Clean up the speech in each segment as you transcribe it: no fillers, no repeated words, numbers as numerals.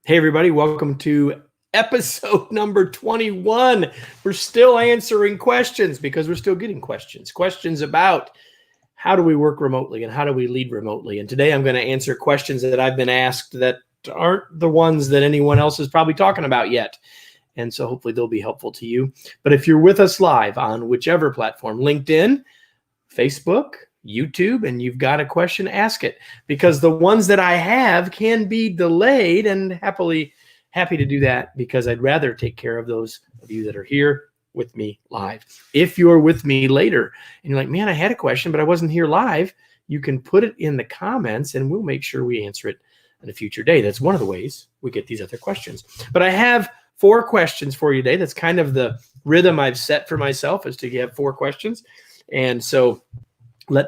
Hey, everybody, welcome to episode number 21. We're still answering questions because we're still getting questions about how do we work remotely and how do we lead remotely. And today I'm going to answer questions that I've been asked that aren't the ones that anyone else is probably talking about yet. And so hopefully they'll be helpful to you. But if you're with us live on whichever platform, LinkedIn, Facebook, YouTube, and you've got a question, ask it, because the ones that I have can be delayed, and happy to do that because I'd rather take care of those of you that are here with me live. If you're with me later and you're like, man, I had a question, but I wasn't here live, you can put it in the comments and we'll make sure we answer it in a future day. That's one of the ways we get these other questions. But I have 4 questions for you today. That's kind of the rhythm I've set for myself, is to have 4 questions. And so we'll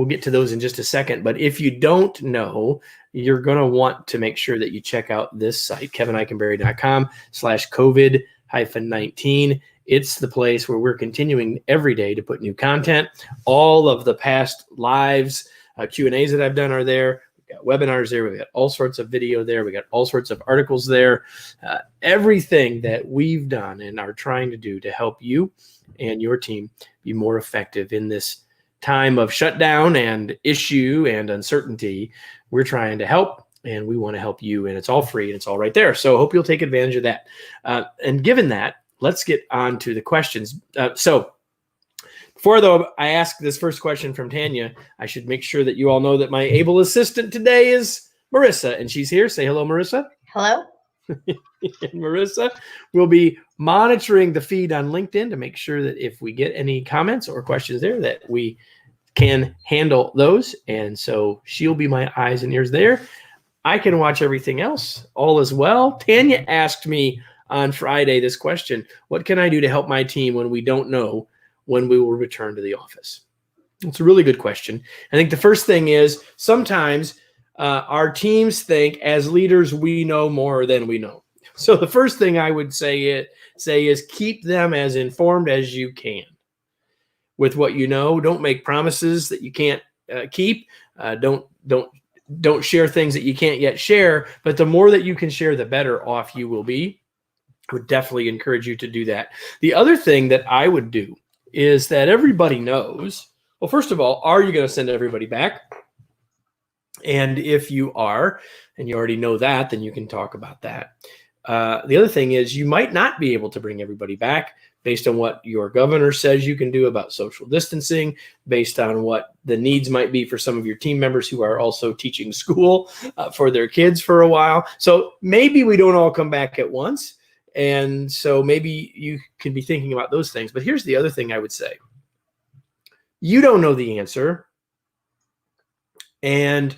get to those in just a second. But if you don't know, you're going to want to make sure that you check out this site, kevinikenberry.com/COVID-19. It's the place where we're continuing every day to put new content. All of the past lives, Q&As that I've done are there. We've got webinars there. We've got all sorts of video there. We got all sorts of articles there. Everything that we've done and are trying to do to help you and your team be more effective in this time of shutdown and issue and uncertainty. We're trying to help, and we want to help you, and it's all free and it's all right there. So I hope you'll take advantage of that. And given that, let's get on to the questions. So before, though, I ask this first question from Tanya, I should make sure that you all know that my able assistant today is Marissa, and she's here. Say hello, Marissa. Hello. And Marissa will be monitoring the feed on LinkedIn to make sure that if we get any comments or questions there, that we can handle those. And so she'll be my eyes and ears there. I can watch everything else all as well. Tanya asked me on Friday this question: what can I do to help my team when we don't know when we will return to the office? It's a really good question. I think the first thing is sometimes our teams think as leaders we know more than we know. So the first thing I would say is keep them as informed as you can with what you know. Don't make promises that you can't keep. Don't share things that you can't yet share. But the more that you can share, the better off you will be. I would definitely encourage you to do that. The other thing that I would do is that everybody knows. Well, first of all, are you going to send everybody back? And if you are, and you already know that, then you can talk about that. The other thing is you might not be able to bring everybody back based on what your governor says you can do about social distancing, based on what the needs might be for some of your team members who are also teaching school for their kids for a while. So maybe we don't all come back at once. And so maybe you can be thinking about those things. But here's the other thing I would say. You don't know the answer. And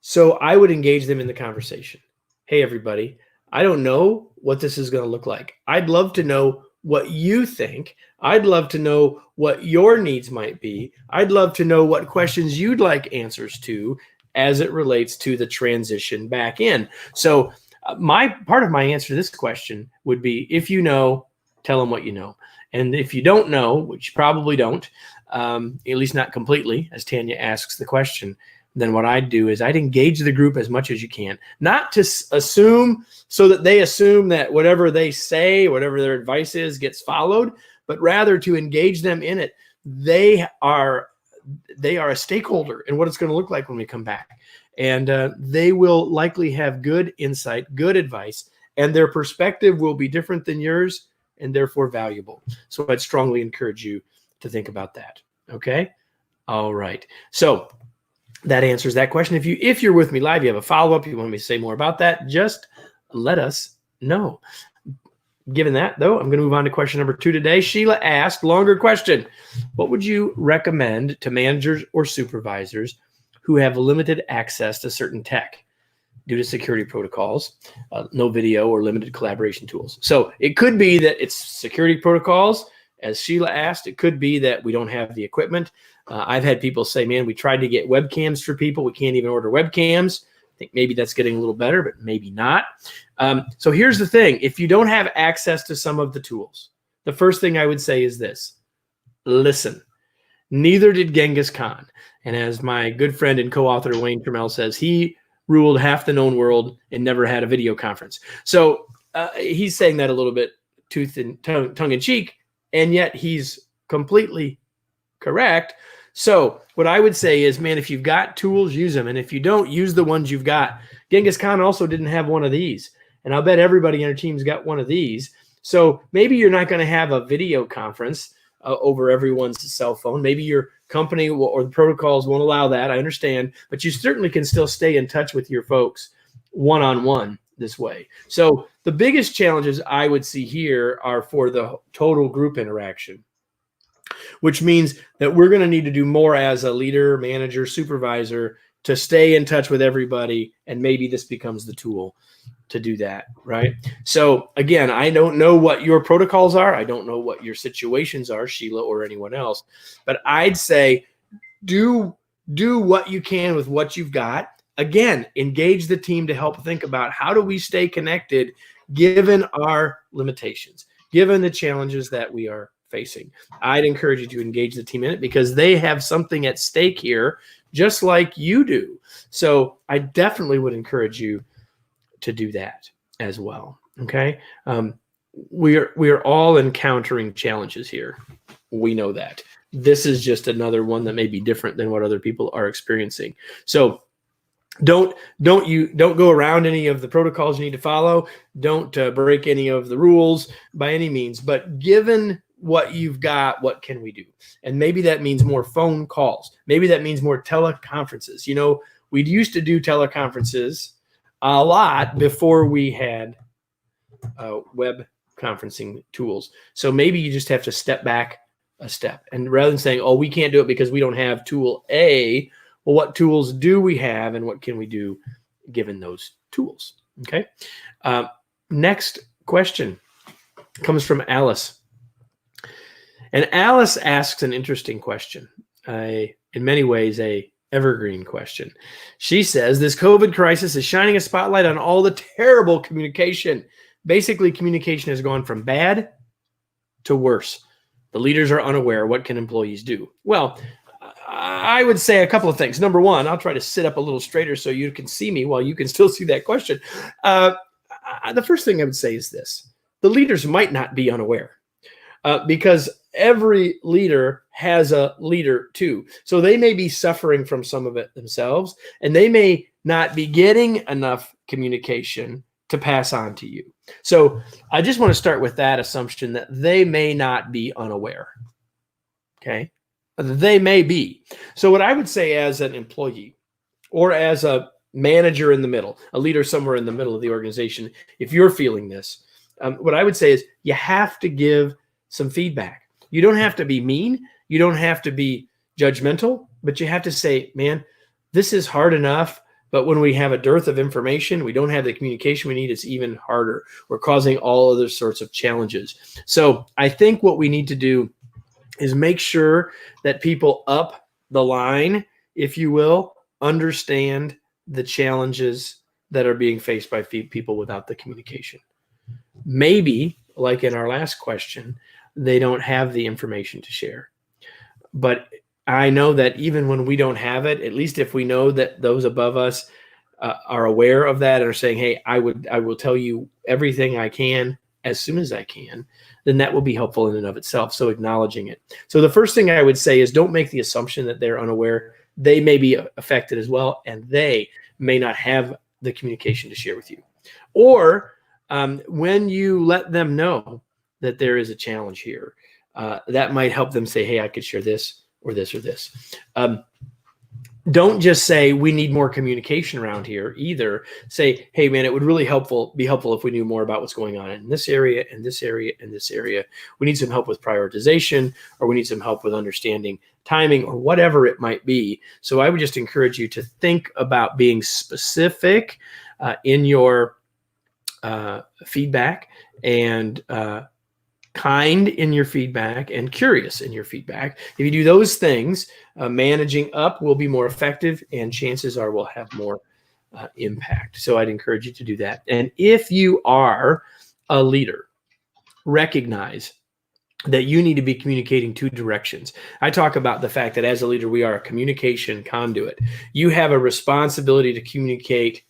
so I would engage them in the conversation. Hey, everybody, I don't know what this is going to look like. I'd love to know what you think. I'd love to know what your needs might be. I'd love to know what questions you'd like answers to as it relates to the transition back in. So part of my answer to this question would be, if you know, tell them what you know. And if you don't know, which you probably don't, at least not completely, as Tanya asks the question, then what I'd do is I'd engage the group as much as you can, not to assume so that they assume that whatever they say, whatever their advice is, gets followed, but rather to engage them in it. They are a stakeholder in what it's going to look like when we come back. And they will likely have good insight, good advice, and their perspective will be different than yours and therefore valuable. So I'd strongly encourage you to think about that. Okay? All right. So that answers that question. If you're with me live, you have a follow-up, you want me to say more about that, just let us know. Given that, though, I'm going to move on to question number 2 today. Sheila asked, longer question: what would you recommend to managers or supervisors who have limited access to certain tech due to security protocols, no video or limited collaboration tools? So it could be that it's security protocols, as Sheila asked. It could be that we don't have the equipment. I've had people say, man, we tried to get webcams for people. We can't even order webcams. I think maybe that's getting a little better, but maybe not. So here's the thing. If you don't have access to some of the tools, the first thing I would say is this: listen. Neither did Genghis Khan. And as my good friend and co-author Wayne Trammell says, he ruled half the known world and never had a video conference. So he's saying that a little bit tongue in cheek, and yet he's completely correct. So what I would say is, man, if you've got tools, use them. And if you don't, use the ones you've got. Genghis Khan also didn't have one of these. And I'll bet everybody on your team's got one of these. So maybe you're not going to have a video conference over everyone's cell phone. Maybe your company or the protocols won't allow that. I understand. But you certainly can still stay in touch with your folks one-on-one this way. So the biggest challenges I would see here are for the total group interaction, which means that we're going to need to do more as a leader, manager, supervisor to stay in touch with everybody. And maybe this becomes the tool to do that, right? So again, I don't know what your protocols are. I don't know what your situations are, Sheila or anyone else, but I'd say do what you can with what you've got. Again, engage the team to help think about how do we stay connected given our limitations, given the challenges that we are facing. I'd encourage you to engage the team in it because they have something at stake here, just like you do. So I definitely would encourage you to do that as well. Okay. We are all encountering challenges here. We know that. This is just another one that may be different than what other people are experiencing. So don't go around any of the protocols you need to follow. Don't break any of the rules by any means, but given what you've got, what can we do? And maybe that means more phone calls. Maybe that means more teleconferences. You know, we used to do teleconferences a lot before we had web conferencing tools. So maybe you just have to step back a step. And rather than saying, oh, we can't do it because we don't have tool A, well, what tools do we have and what can we do given those tools? Okay. Next question comes from Alice. And Alice asks an interesting question, in many ways, a evergreen question. She says, this COVID crisis is shining a spotlight on all the terrible communication. Basically, communication has gone from bad to worse. The leaders are unaware. What can employees do? Well, I would say a couple of things. Number one, I'll try to sit up a little straighter so you can see me while you can still see that question. The first thing I would say is this. The leaders might not be unaware because every leader has a leader too. So they may be suffering from some of it themselves, and they may not be getting enough communication to pass on to you. So I just want to start with that assumption that they may not be unaware. Okay. They may be. So what I would say as an employee or as a manager in the middle, a leader somewhere in the middle of the organization, if you're feeling this, what I would say is you have to give some feedback. You don't have to be mean. You don't have to be judgmental, but you have to say, man, this is hard enough. But when we have a dearth of information, we don't have the communication we need, it's even harder. We're causing all other sorts of challenges. So I think what we need to do is make sure that people up the line, if you will, understand the challenges that are being faced by people without the communication. Maybe, like in our last question, they don't have the information to share. But I know that even when we don't have it, at least if we know that those above us are aware of that and are saying, hey, I will tell you everything I can as soon as I can, then that will be helpful in and of itself. So acknowledging it. So the first thing I would say is don't make the assumption that they're unaware. They may be affected as well, and they may not have the communication to share with you. Or when you let them know that there is a challenge here, that might help them say, hey, I could share this or this or this. Don't just say we need more communication around here either. Say, hey, man, it would really be helpful if we knew more about what's going on in this area, and this area, and this area. We need some help with prioritization, or we need some help with understanding timing, or whatever it might be. So I would just encourage you to think about being specific in your feedback, and kind in your feedback, and curious in your feedback. If you do those things, managing up will be more effective, and chances are we'll have more impact. So I'd encourage you to do that. And if you are a leader, recognize that you need to be communicating two directions. I talk about the fact that as a leader, we are a communication conduit. You have a responsibility to communicate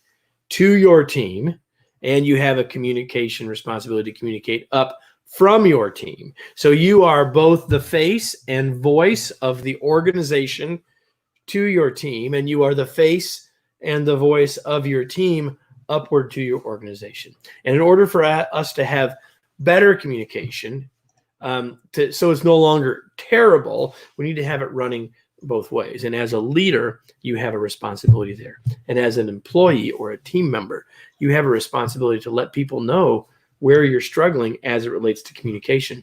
to your team, and you have a communication responsibility to communicate up from your team. So you are both the face and voice of the organization to your team, and you are the face and the voice of your team upward to your organization. And in order for us to have better communication, so it's no longer terrible, we need to have it running both ways. And as a leader, you have a responsibility there. And as an employee or a team member, you have a responsibility to let people know where you're struggling as it relates to communication,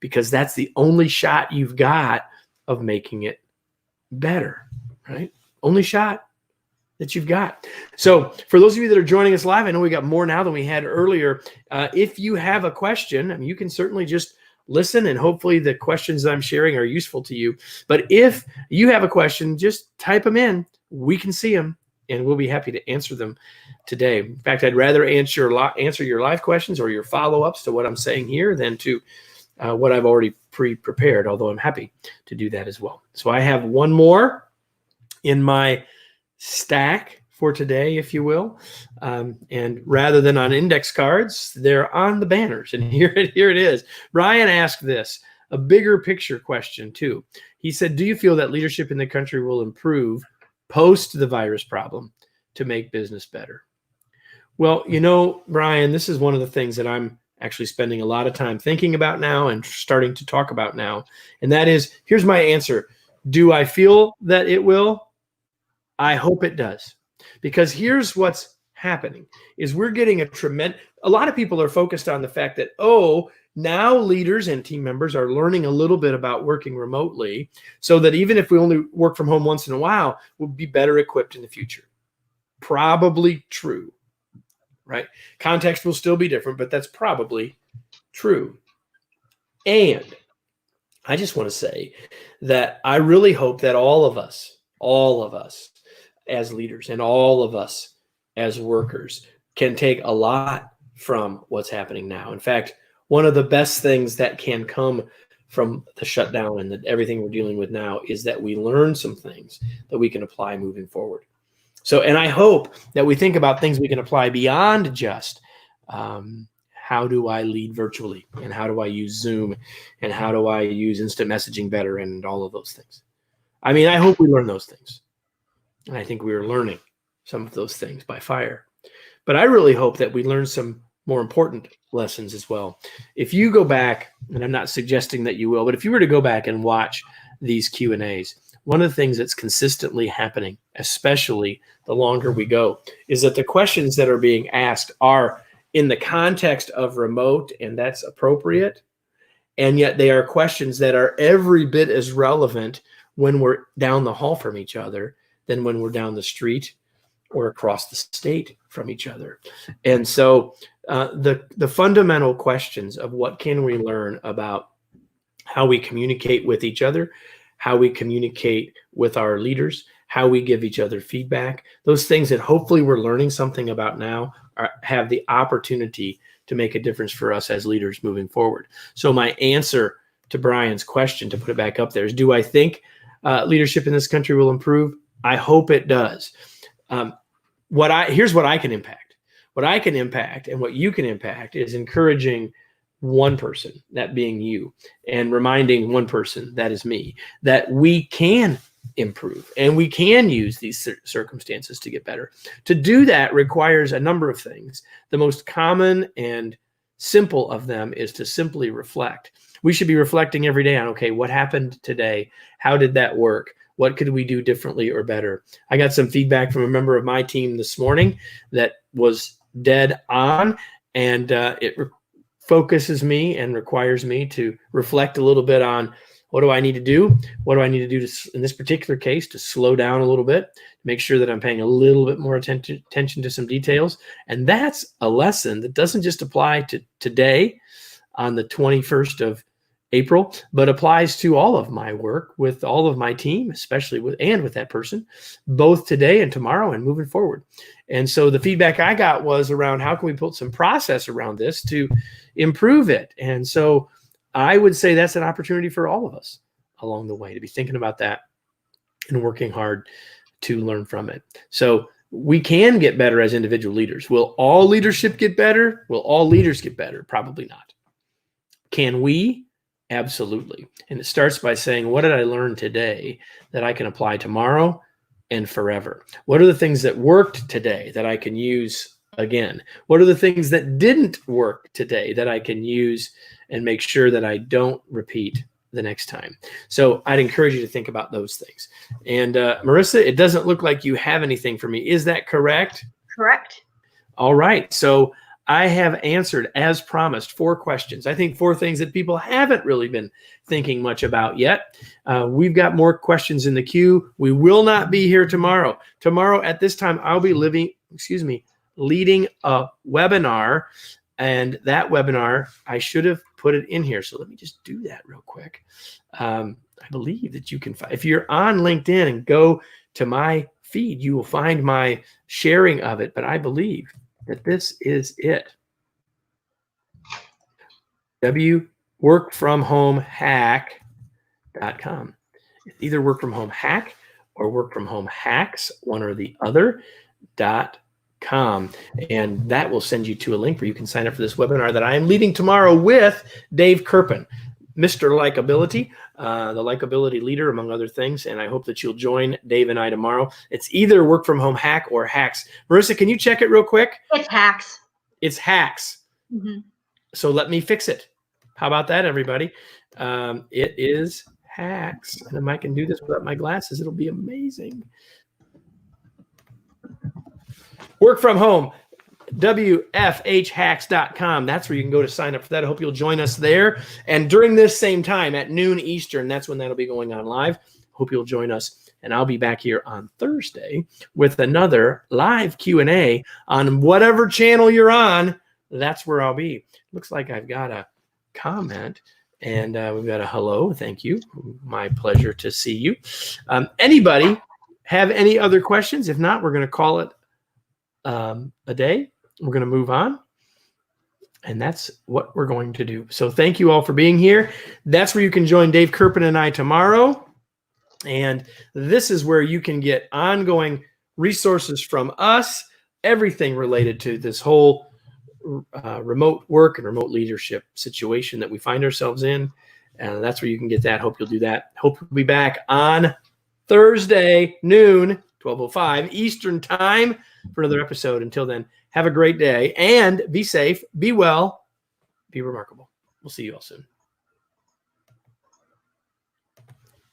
because that's the only shot you've got of making it better, right? Only shot that you've got. So for those of you that are joining us live, I know we got more now than we had earlier. If you have a question, I mean, you can certainly just listen, and hopefully the questions that I'm sharing are useful to you. But if you have a question, just type them in. We can see them, and we'll be happy to answer them today. In fact, I'd rather answer your live questions or your follow-ups to what I'm saying here than to what I've already pre-prepared, although I'm happy to do that as well. So I have one more in my stack for today, if you will. And rather than on index cards, they're on the banners. And here it is. Brian asked this, a bigger picture question too. He said, do you feel that leadership in the country will improve post the virus problem to make business better? Well, you know, Brian, this is one of the things that I'm actually spending a lot of time thinking about now and starting to talk about now. And that is, here's my answer. Do I feel that it will? I hope it does. Because here's what's happening is we're getting a lot of people are focused on the fact that, now leaders and team members are learning a little bit about working remotely, so that even if we only work from home once in a while, we'll be better equipped in the future. Probably true, right? Context will still be different, but that's probably true. And I just want to say that I really hope that all of us as leaders and all of us as workers can take a lot from what's happening now. In fact, one of the best things that can come from the shutdown and everything we're dealing with now is that we learn some things that we can apply moving forward. So, and I hope that we think about things we can apply beyond just how do I lead virtually, and how do I use Zoom, and how do I use instant messaging better, and all of those things. I mean, I hope we learn those things. And I think we are learning some of those things by fire. But I really hope that we learn some more important lessons as well. If you go back, and I'm not suggesting that you will, but if you were to go back and watch these Q&As, one of the things that's consistently happening, especially the longer we go, is that the questions that are being asked are in the context of remote, and that's appropriate. And yet they are questions that are every bit as relevant when we're down the hall from each other than when we're down the street or across the state from each other. And so the fundamental questions of what can we learn about how we communicate with each other, how we communicate with our leaders, how we give each other feedback, those things that hopefully we're learning something about now have the opportunity to make a difference for us as leaders moving forward. So my answer to Brian's question, to put it back up there, is, do I think leadership in this country will improve? I hope it does. Here's what I can impact. What I can impact and what you can impact is encouraging one person, that being you, and reminding one person, that is me, that we can improve and we can use these circumstances to get better. To do that requires a number of things. The most common and simple of them is to simply reflect. We should be reflecting every day on, okay, what happened today? How did that work? What could we do differently or better? I got some feedback from a member of my team this morning that was dead on, and it focuses me and requires me to reflect a little bit on, what do I need to do? What do I need to do to, in this particular case, to slow down a little bit, make sure that I'm paying a little bit more attention to some details. And that's a lesson that doesn't just apply to today on the 21st of April, but applies to all of my work with all of my team, especially with that person, both today and tomorrow and moving forward. And so the feedback I got was around, how can we put some process around this to improve it? And so I would say that's an opportunity for all of us along the way to be thinking about that and working hard to learn from it. So we can get better as individual leaders. Will all leadership get better? Will all leaders get better? Probably not. Can we? Absolutely. And it starts by saying, what did I learn today that I can apply tomorrow and forever? What are the things that worked today that I can use again? What are the things that didn't work today that I can use and make sure that I don't repeat the next time? So I'd encourage you to think about those things. And Marissa, it doesn't look like you have anything for me. Is that correct? Correct. All right. So I have answered, as promised, 4 questions. I think 4 things that people haven't really been thinking much about yet. We've got more questions in the queue. We will not be here tomorrow. Tomorrow at this time, I'll be leading a webinar. And that webinar, I should have put it in here. So let me just do that real quick. I believe that you can find, if you're on LinkedIn and go to my feed, you will find my sharing of it. But I believe that this is it. workfromhomehack.com. It's either work from home hack or work from home hacks, one or the other, .com. And that will send you to a link where you can sign up for this webinar that I am leading tomorrow with Dave Kirpin, Mr. Likeability, the likability leader, among other things. And I hope that you'll join Dave and I tomorrow. It's either work from home hack or hacks. Marissa, can you check it real quick? It's hacks. It's hacks. Mm-hmm. So let me fix it. How about that, everybody? It is hacks. And if I can do this without my glasses, it'll be amazing. Work from home. WFHhacks.com. That's where you can go to sign up for that. I hope you'll join us there. And during this same time at noon Eastern, that's when that'll be going on live. Hope you'll join us. And I'll be back here on Thursday with another live Q&A on whatever channel you're on. That's where I'll be. Looks like I've got a comment. And we've got a hello. Thank you. My pleasure to see you. Anybody have any other questions? If not, we're going to call it a day. We're going to move on. And that's what we're going to do. So thank you all for being here. That's where you can join Dave Kirpin and I tomorrow. And this is where you can get ongoing resources from us, everything related to this whole remote work and remote leadership situation that we find ourselves in. And that's where you can get that. Hope you'll do that. Hope you'll be back on Thursday, noon, 12:05 Eastern time for another episode. Until then, have a great day and be safe, be well, be remarkable. We'll see you all soon.